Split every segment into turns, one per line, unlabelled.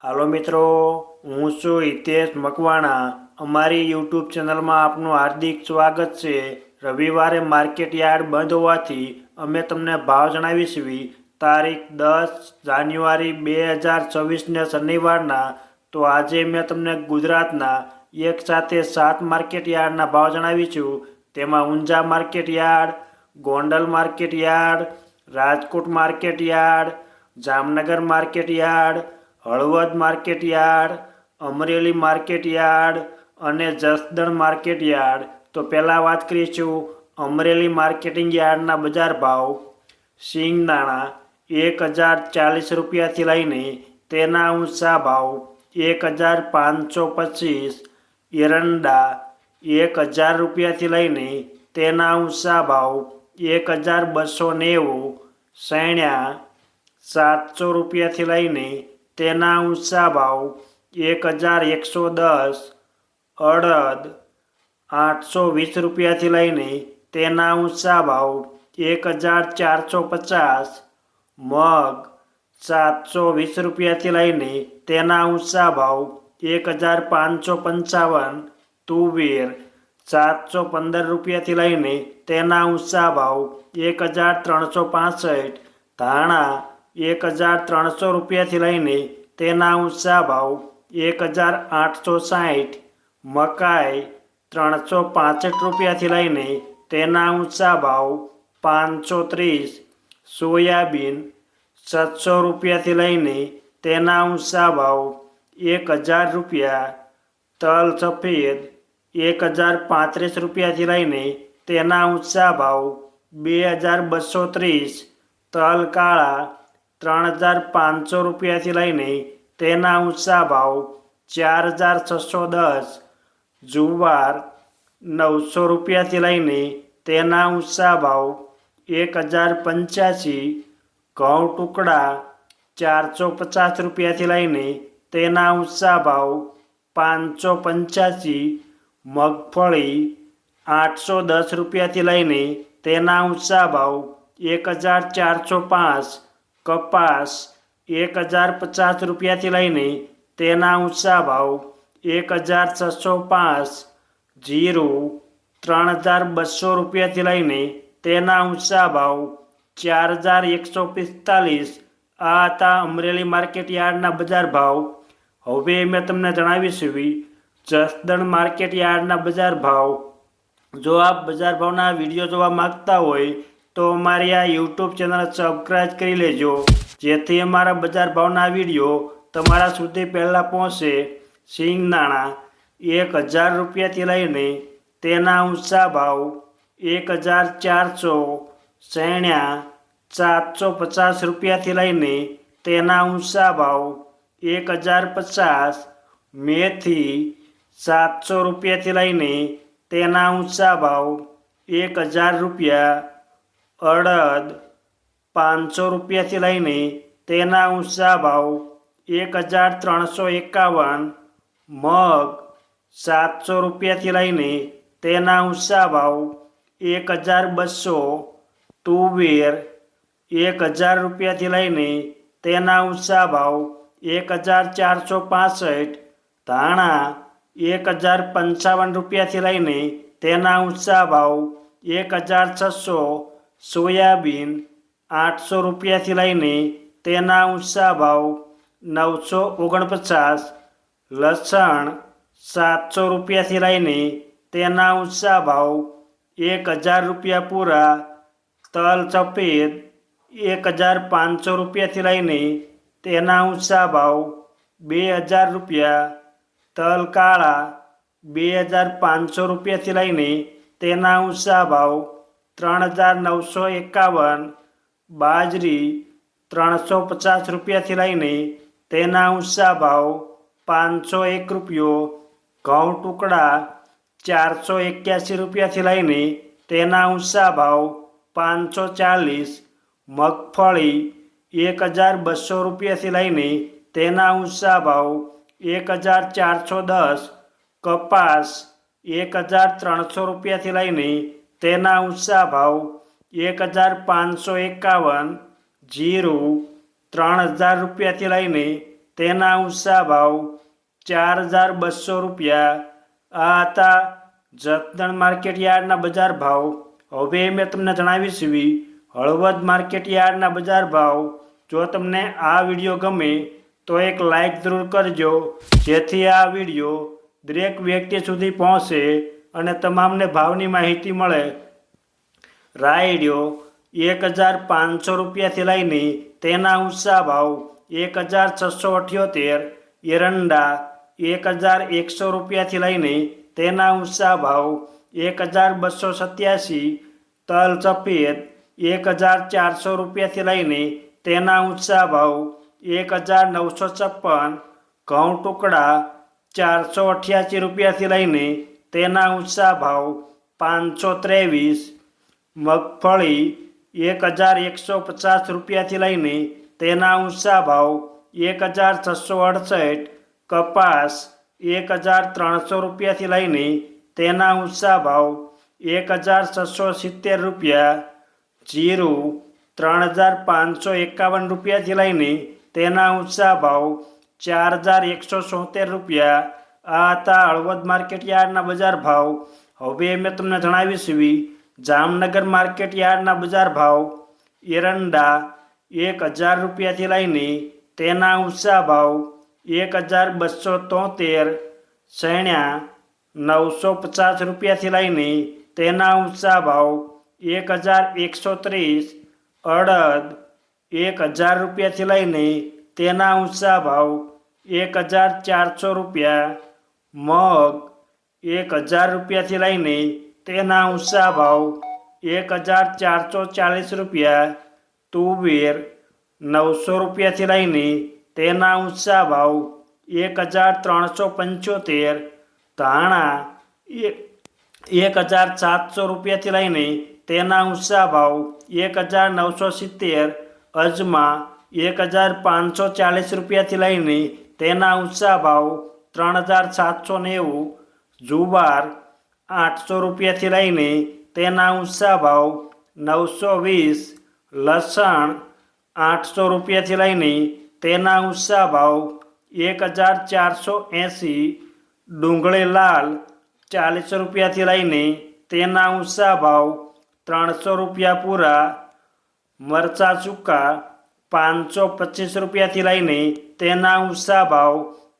હાલો મિત્રો, હું છું હિતેશ મકવાણા। અમારી યુટ્યુબ ચેનલમાં આપનું હાર્દિક સ્વાગત છે। રવિવારે માર્કેટ યાર્ડ બંધ હોવાથી અમે તમને ભાવ જણાવીશું। તારીખ 10 જાન્યુઆરી 2024ને શનિવારના। તો આજે મેં તમને ગુજરાતના એક સાથે 7 માર્કેટ યાર્ડના ભાવ જણાવીશું। તેમાં Unjha market yard, Gondal market yard, Rajkot market yard, Jamnagar market yard, Halvad market yard, Amreli market yard અને જસદણ માર્કેટ યાર્ડ। તો પહેલાં વાત કરીશું અમરેલી માર્કેટિંગ યાર્ડના બજાર ભાવ। સિંગદાણા 1040 રૂપિયાથી લઈને તેના ઊંચા ભાવ 1525। એરંડા 1000 રૂપિયાથી લઈને તેના ઊંચા ભાવ 1290। સૈણ્યા 700 રૂપિયાથી લઈને તેના ઊંચા ભાવ 1110। અડદ 820 રૂપિયાથી લઈને તેના ઊંચા ભાવ 1450। મગ 720 રૂપિયાથી લઈને તેના ઊંચા ભાવ 1555। તુવેર 715 રૂપિયાથી લઈને તેના ઊંચા ભાવ 1365। ધાણા 1300 રૂપિયાથી લઈને તેના ઊંચા ભાવ 1860। મકાઈ 365 રૂપિયાથી લઈને તેના ઊંચા ભાવ 530। સોયાબીન 700 રૂપિયાથી લઈને તેના ઊંચા ભાવ 1000 રૂપિયા। તલ સફેદ 1035 રૂપિયાથી લઈને તેના ઊંચા ભાવ 2230। તલ કાળા 3500 રૂપિયાથી લઈને તેના ઊંચા ભાવ 4610। જુવાર 900 રૂપિયાથી લઈને તેના ઊંચા ભાવ 1085। ઘઉં ટુકડા 450 રૂપિયાથી લઈને તેના ઊંચા ભાવ 585। મગફળી 810 રૂપિયાથી લઈને તેના ઊંચા ભાવ 1405। કપાસ 1050 રૂપિયાથી લઈને તેના ઊંચા ભાવ 1605। જીરું 3200 રૂપિયાથી લઈને તેના ઊંચા ભાવ 4145। આ હતા અમરેલી માર્કેટ યાર્ડના બજાર ભાવ। હવે મેં તમને જણાવીશું જસદણ માર્કેટ યાર્ડના બજાર ભાવ। જો આપ બજાર ભાવના વિડીયો જોવા માંગતા હોય તો અમારી આ યુટ્યુબ ચેનલ સબસ્ક્રાઈબ કરી લેજો, જેથી અમારા બજાર ભાવના વિડીયો તમારા સુધી પહેલાં પહોંચે। સિંગદાણા 1000 રૂપિયાથી લઈને તેના ઊંચા ભાવ 1400। સૈણ્યા 750 રૂપિયાથી લઈને તેના ઊંચા ભાવ 1050। મેથી 700 રૂપિયાથી લઈને તેના ઊંચા ભાવ 1000 રૂપિયા। અડદ 500 રૂપિયાથી લઈને તેના ઊંચા ભાવ 1351। મગ 700 રૂપિયાથી લઈને તેના ઊંચા ભાવ 1200। તુવેર 1000 રૂપિયાથી લઈને તેના ઊંચા ભાવ 1465। ધાણા 1055 રૂપિયાથી લઈને તેના ઊંચા ભાવ 1600। સોયાબીન 800 રૂપિયાથી લઈને તેના ઊંચા ભાવ 949। લસણ 700 રૂપિયાથી લઈને તેના ઊંચા ભાવ 1000 રૂપિયા પૂરા। તલ સફેદ 1500 રૂપિયાથી લઈને તેના ઊંચા ભાવ 2000 રૂપિયા। તલ કાળા 2500 રૂપિયાથી લઈને તેના ઊંચા ભાવ 3951। બાજરી 350 રૂપિયાથી લઈને તેના ઊંચા ભાવ 501 રૂપિયો। ઘઉં ટુકડા 481 રૂપિયાથી લઈને તેના ઊંચા ભાવ 540। મગફળી 1200 રૂપિયાથી લઈને તેના ઊંચા ભાવ 1410। કપાસ 1300 રૂપિયાથી લઈને તેના ઊંચા ભાવ 1551। જીરું 3000 રૂપિયાથી લઈને તેના ઊંચા ભાવ 4,200 રૂપિયા. આ હતા જસદણ માર્કેટ યાર્ડના બજાર ભાવ. હવે મેં તમને જણાવીશ હળવદ માર્કેટ યાર્ડના બજાર ભાવ. જો તમને આ વિડીયો ગમે તો એક લાઈક જરૂર કરજો, જેથી આ વિડીયો દરેક વ્યક્તિ સુધી પહોંચે અને તમામને ભાવની માહિતી મળે. રાયડિયો 1,500 રૂપિયાથી લઈને તેના ઊંચા ભાવ 1,678. એરંડા 1,100 રૂપિયાથી લઈને તેના ઊંચા ભાવ 1,287. તલ સફેદ 1,400 રૂપિયાથી લઈને તેના ઊંચા ભાવ 1,956. ઘઉં ટુકડા 488 રૂપિયાથી લઈને તેના ઊંચા ભાવ 523. મગફળી 1,150 રૂપિયાથી લઈને તેના ઊંચા ભાવ 1,668. કપાસ 1,300 રૂપિયાથી લઈને તેના ઊંચા ભાવ 1,670 રૂપિયા. જીરું 3,551 રૂપિયાથી લઈને તેના ઊંચા ભાવ 4,170 રૂપિયા. આ હતા હળવદ માર્કેટ યાર્ડના બજાર ભાવ. હવે મેં તમને જણાવીશ જામનગર માર્કેટ યાર્ડના બજાર ભાવ. એરંડા 1,000 રૂપિયાથી લઈને તેના ઊંચા ભાવ 1,273. સૈણા 950 રૂપિયાથી લઈને તેના ઊંચા ભાવ 1,130. અડદ 1,000 રૂપિયાથી લઈને તેના ઊંચા ભાવ 1,400 રૂપિયા. મગ 1,000 રૂપિયાથી લઈને તેના ઊંચા ભાવ 1,440 રૂપિયા. તુવેર 900 રૂપિયાથી લઈને તેના ઊંચા ભાવ 1,375. ધાણા 1,700 રૂપિયાથી લઈને તેના ઊંચા ભાવ 1,970. અજમા 1,540 રૂપિયાથી લઈને તેના ઊંચા ભાવ 3,790. જુવાર 800 રૂપિયાથી લઈને તેના ઊંચા ભાવ 920. લસણ 800 રૂપિયાથી લઈને તેના ઊંચા ભાવ 1,480. ડુંગળી લાલ 40 રૂપિયાથી લઈને તેના ઊંચા ભાવ 300 રૂપિયા પૂરા. મરચાં સૂકા 525 રૂપિયાથી લઈને તેના ઊંચા ભાવ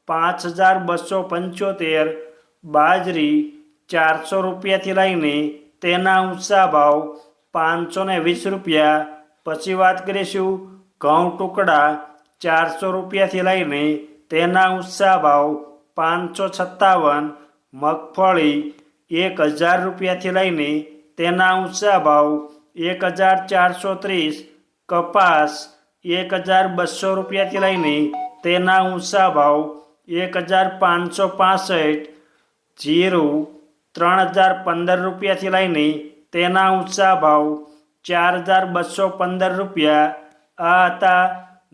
5,275. બાજરી 400 રૂપિયાથી લઈને તેના ઊંચા ભાવ 520 રૂપિયા. પછી વાત કરીશું ઘઉં ટુકડા 400 રૂપિયાથી લઈને તેના ઊંચા ભાવ 557. મગફળી 1,000 રૂપિયાથી લઈને તેના ઊંચા ભાવ 1,430. કપાસ 1,200 રૂપિયાથી લઈને તેના ઊંચા ભાવ 1,565. જીરું 3,015 રૂપિયાથી લઈને તેના ઊંચા ભાવ 4,215 રૂપિયા. આ હતા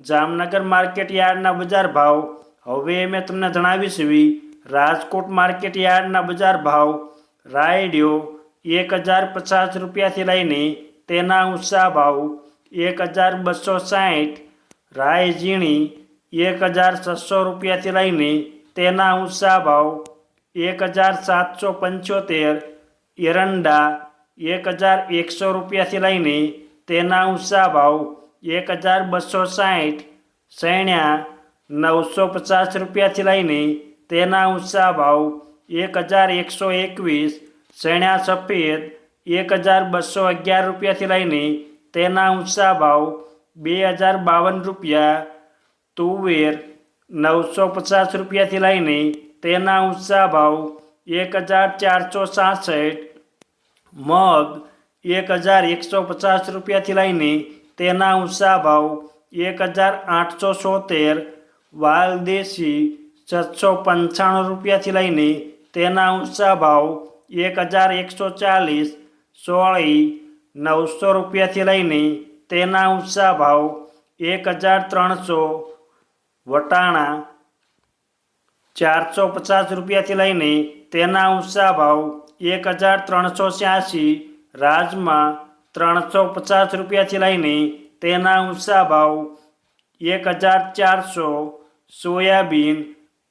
જામનગર માર્કેટ યાર્ડના બજાર ભાવ. હવે મેં તમને જણાવીશ રાજકોટ માર્કેટ યાર્ડના બજાર ભાવ. રાયડિયો 1,050 રૂપિયાથી લઈને તેના ઊંચા ભાવ 1,260. રાય ઝીણી 1,600 રૂપિયાથી લઈને તેના ઊંચા ભાવ 1,775. એરંડા 1,100 રૂપિયાથી લઈને તેના ઊંચા ભાવ 1,260. સૈણા 950 રૂપિયાથી લઈને તેના ઊંચા ભાવ 1,121. સૈણા સફેદ 1,211 રૂપિયાથી લઈને તેના ઊંચા ભાવ 2,052 રૂપિયા. તુવેર 950 રૂપિયાથી લઈને તેના ઊંચા ભાવ 1,466. મગ 1,150 રૂપિયાથી લઈને તેના ઊંચા ભાવ 1,870. વાલદેશી 795 રૂપિયાથી લઈને તેના ઊંચા ભાવ 1,140. સોળી 900 રૂપિયાથી લઈને તેના ઊંચા ભાવ 1,300. વટાણા 450 રૂપિયાથી લઈને તેના ઊંચા ભાવ 1,386. રાજમા 350 રૂપિયાથી લઈને તેના ઊંચા ભાવ 1,400. સોયાબીન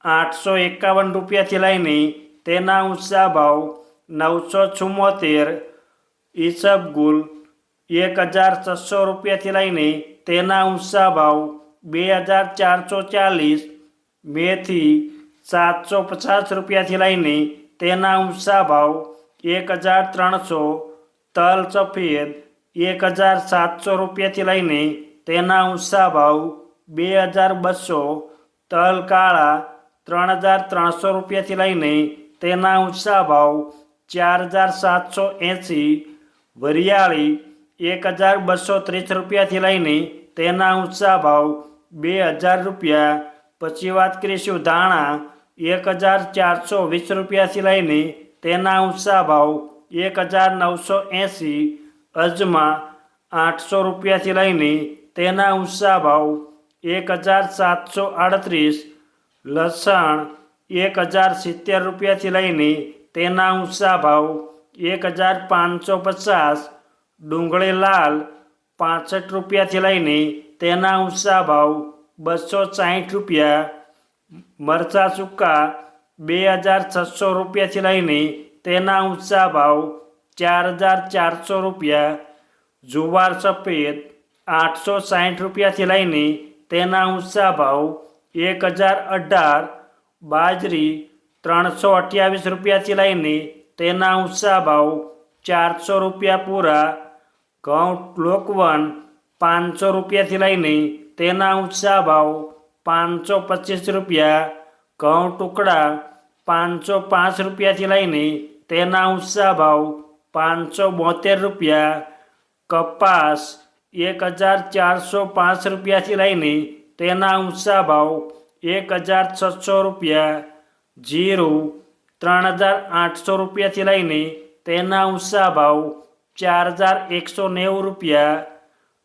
851 રૂપિયાથી લઈને તેના ઊંચા ભાવ 974, ઈસબગુલ 1600 રૂપિયાથી લઈને તેના ઊંચા ભાવ 2440, મેથી 750 રૂપિયાથી લઈને તેના ઊંચા ભાવ 1300, તલ સફેદ 1700 રૂપિયાથી લઈને તેના ઊંચા ભાવ 2200, તલ કાળા 3300 રૂપિયાથી લઈને તેના ઊંચા ભાવ 4780, વરિયાળી 1230 રૂપિયાથી લઈને તેના ઊંચા ભાવ 2000 રૂપિયા. પછી વાત કરીશું ધાણા 1420 રૂપિયાથી લઈને તેના ઊંચા ભાવ 1980, અજમા 800 રૂપિયાથી લઈને તેના ઊંચા ભાવ 1738, લસણ 1070 રૂપિયાથી લઈને તેના ઊંચા ભાવ 1550, ડુંગળી લાલ 65 રૂપિયાથી લઈને તેના ઊંચા ભાવ 260 રૂપિયા, મરચા સૂકા 2600 રૂપિયાથી લઈને તેના ઊંચા ભાવ 4400 રૂપિયા, જુવાર સફેદ 860 રૂપિયાથી લઈને તેના ઊંચા ભાવ 1018, બાજરી 328 રૂપિયાથી લઈને તેના ઊંચા ભાવ 400 રૂપિયા પૂરા, ઘઉં લોકવન 500 રૂપિયાથી લઈને તેના ઊંચા ભાવ 525 રૂપિયા, ઘઉં ટુકડા 505 રૂપિયાથી લઈને તેના ઊંચા ભાવ 572 રૂપિયા, કપાસ 1405 રૂપિયાથી લઈને તેના ઊંચા ભાવ 1600 રૂપિયા, જીરું 3800 રૂપિયાથી લઈને તેના ઊંચા ભાવ 4190 રૂપિયા.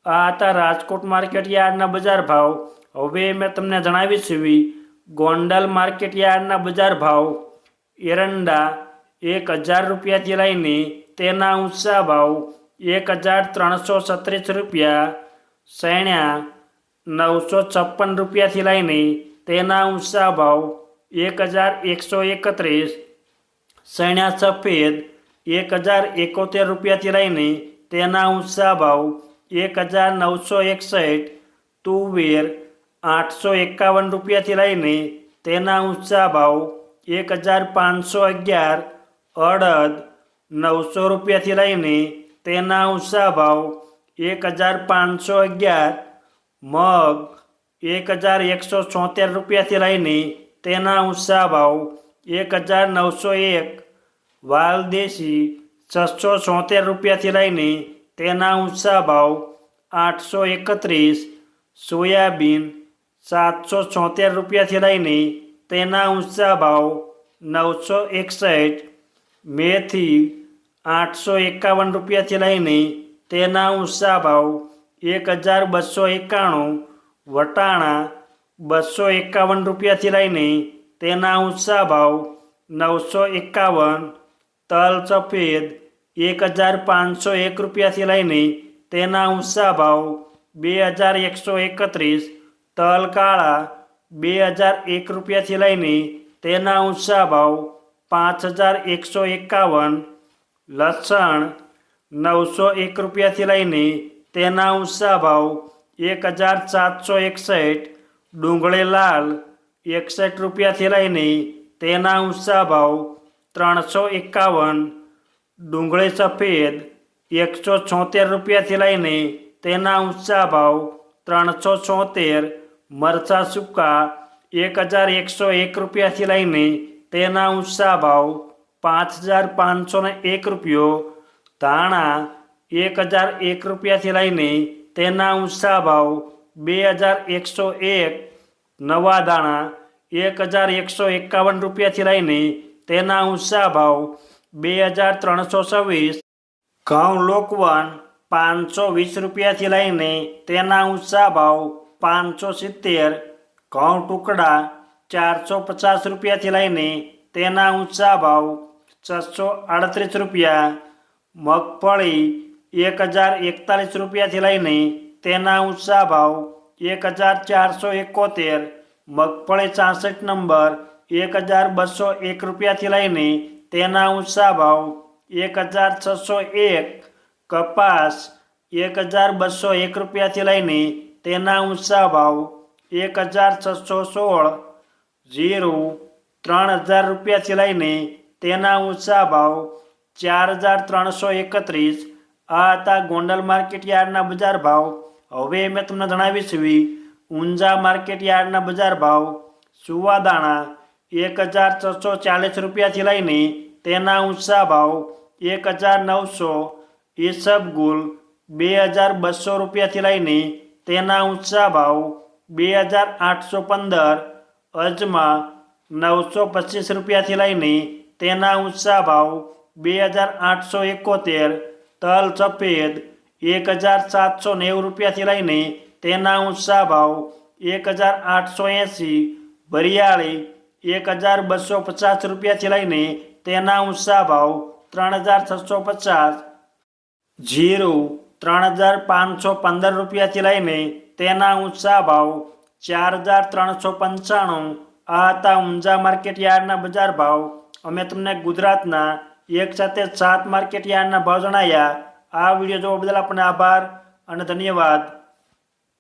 આ હતા રાજકોટ માર્કેટ યાર્ડના બજાર ભાવ. હવે મેં તમને જણાવીશું ગોંડલ માર્કેટ યાર્ડના બજાર ભાવ. એરંડા 1000 રૂપિયાથી લઈને તેના ઊંચા ભાવ 1336 રૂપિયા, સૈણ્યા 956 રૂપિયાથી લઈને તેના ઊંચા ભાવ 1131, સૈણ્યા સફેદ 1071 રૂપિયાથી લઈને તેના ઊંચા ભાવ 1961, તુવેર 851 રૂપિયાથી લઈને તેના ઊંચા ભાવ 1511, અડદ 900 રૂપિયાથી લઈને તેના ઊંચા ભાવ 1511, મગ 1176 રૂપિયાથી લઈને તેના ઊંચા ભાવ 1901, વાલદેશી 676 રૂપિયાથી લઈને તેના ઊંચા ભાવ 831, સોયાબીન 776 રૂપિયાથી લઈને તેના ઊંચા ભાવ 961, મેથી 851 રૂપિયાથી લઈને તેના ઊંચા ભાવ 1291, વટાણા 251 રૂપિયાથી લઈને તેના ઊંચા ભાવ 951, તલ સફેદ 1501 રૂપિયાથી લઈને તેના ઊંચા ભાવ 2131, તલ કાળા 2001 રૂપિયાથી લઈને તેના ઊંચા ભાવ 5151, લસણ 901 રૂપિયાથી લઈને તેના ઊંચા ભાવ 1761, ડુંગળી લાલ 61 રૂપિયાથી લઈને તેના ઊંચા ભાવ 351, ડુંગળી સફેદ 176 રૂપિયાથી લઈને તેના ઊંચા ભાવ 376, મરચા સૂકા 1101 રૂપિયાથી લઈને તેના ઊંચા ભાવ 5501 રૂપિયો, ધાણા 1001 રૂપિયાથી લઈને તેના ઊંચા ભાવ 2101, નવા દાણા 1151 રૂપિયાથી લઈને તેના ઊંચા ભાવ 2326, ઘઉં લોકવન 520 રૂપિયાથી લઈને તેના ઊંચા ભાવ 570, ઘઉં ટુકડા 450 રૂપિયાથી લઈને તેના ઊંચા ભાવ 638 રૂપિયા, મગફળી 1041 રૂપિયાથી લઈને તેના ઊંચા ભાવ 1471, મગફળી 66 નંબર 1201 રૂપિયાથી લઈને તેના ઊંચા ભાવ 1601, કપાસ 1201 રૂપિયાથી લઈને તેના ઊંચા ભાવ 1616, જીરું 3000 રૂપિયાથી લઈને તેના ઊંચા ભાવ 4331. આ હતા ગોંડલ માર્કેટ યાર્ડના બજાર ભાવ. હવે મેં તમને જણાવીશ ઊંઝા માર્કેટ યાર્ડના બજાર ભાવ. સુવાદાણા 1640 રૂપિયાથી લઈને તેના ઊંચા ભાવ 1900, ઈસબગુલ 2200 રૂપિયાથી લઈને તેના ઊંચા ભાવ 2815, અજમા 925 રૂપિયાથી લઈને તેના ઊંચા ભાવ 2871, તલ સફેદ 1790 રૂપિયાથી લઈને તેના ઊંચા ભાવ 1880, વરિયાળી 1250 રૂપિયાથી લઈને તેના ઊંચા ભાવ 3650, જીરું 3515 રૂપિયાથી લઈને તેના ઊંચા ભાવ 4395. આ હતા ઊંઝા માર્કેટ યાર્ડના બજાર ભાવ. અમે તમને ગુજરાતના એક સાથે 7 માર્કેટ યાર્ડના ભાવ જણાવ્યા. આ વિડીયો જોવા બદલ આપણને આભાર અને ધન્યવાદ.